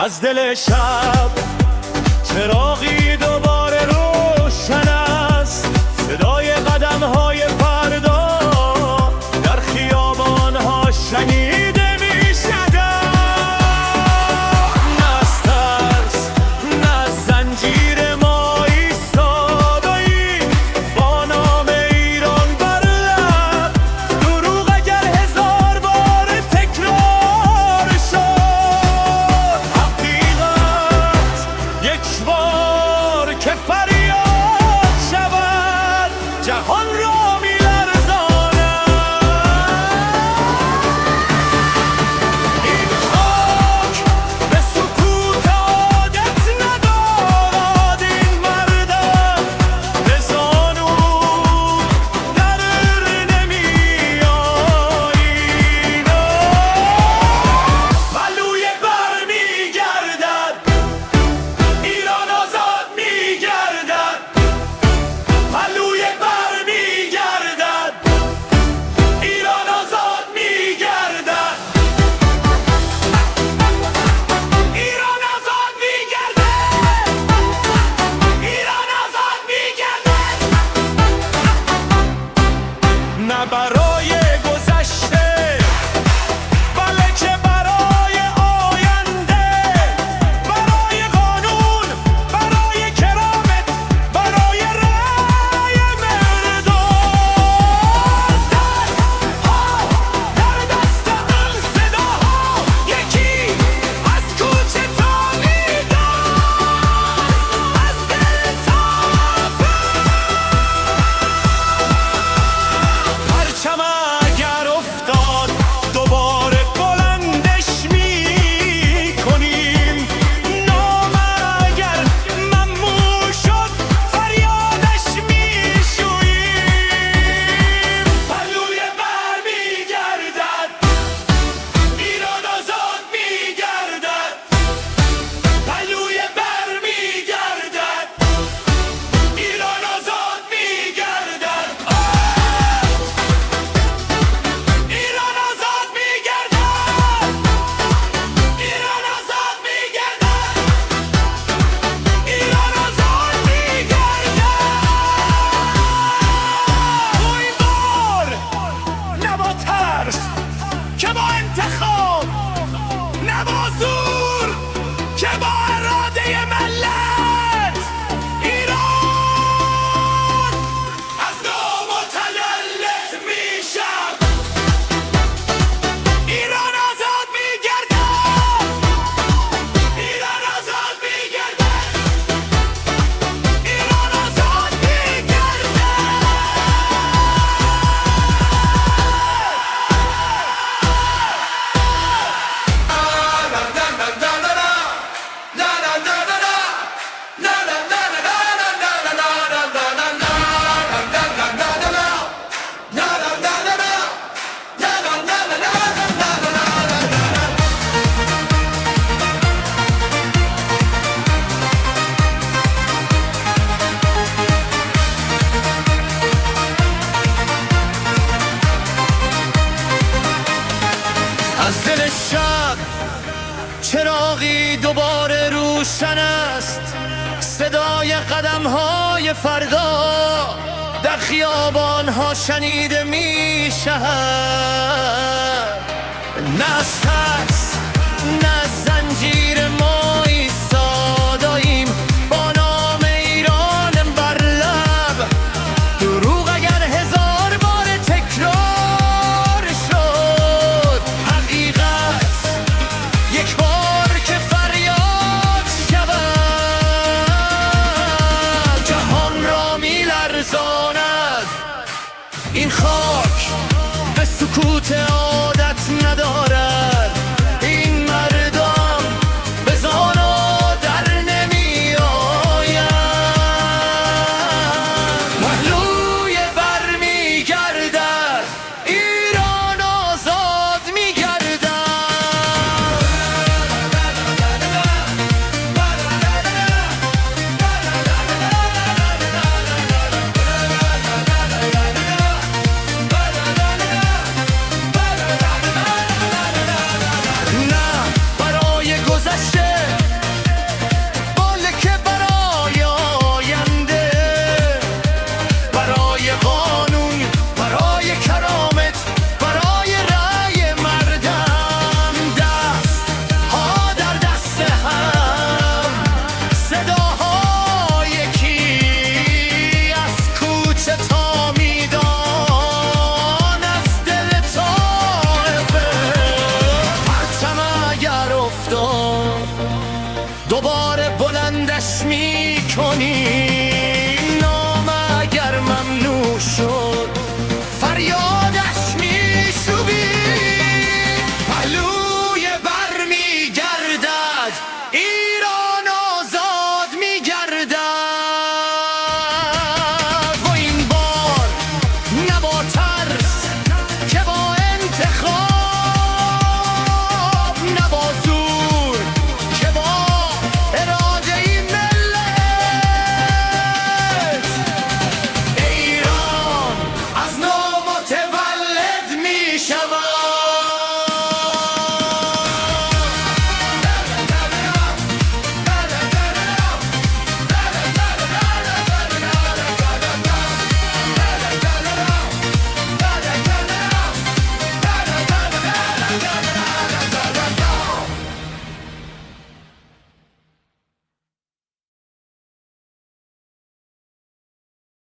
از دل شب چراغی دوباره روشن است، صدای قدم‌های فردا در خیابان‌ها شنیده می‌شود. نه از ترس، نه از زنجیر ما ایستاده‌ایم با نام ایران بر لب. دروغ اگر هزار بار تکرار شد، حقیقت یک بار که فریاد شود جهان را می‌لرزاند. این خاک به سکوت عادت ندارد، این مردم به زانو در نمی‌آییم. پهلوی بر می‌گردد، ایران آزاد می‌گردد. پهلوی بر می‌گردد، ایران آزاد می‌گردد. ایران آزاد می‌گردد، ایران آزاد می‌گردد. نه برای گذشته بله که برای آینده، برای قانون، برای کرامت، برای رأی مردم. دست‌ها در دست آن صداها، یکی از کوچه تا میدان، از دل تا پرچم اگر افتاد دوباره بلندش می‌کنیم. نام اگر ممنوع شد فریادش می‌شوییم. پهلوی بر می‌گردد، ایران آزاد می‌گردد. پهلوی بر می‌گردد، ایران آزاد می‌گردد. ایران آزاد می‌گردد، ایران آزاد می‌گردد. ایران آزاد می‌گردد. و این بار نه با ترس که با انتخاب، نه با زور که با اراده ملت. ایران از نو متولد میشم. ایران آزاد می‌گردد، ایران آزاد می‌گردد. ایران آزاد می‌گردد. از دل شب چراغی دوباره روشن است، صدای قدم‌های فردا در خیابان‌ها شنیده می‌شود. نه از ترس، نه از زنجیر ما ایستاده‌ایم با نام ایران بر لب. دروغ اگر هزار بار تکرار شد، حقیقت یک بار که فریاد شود جهان را می‌لرزاند. این خاک به سکوت عادت ندارد، این مردم کنی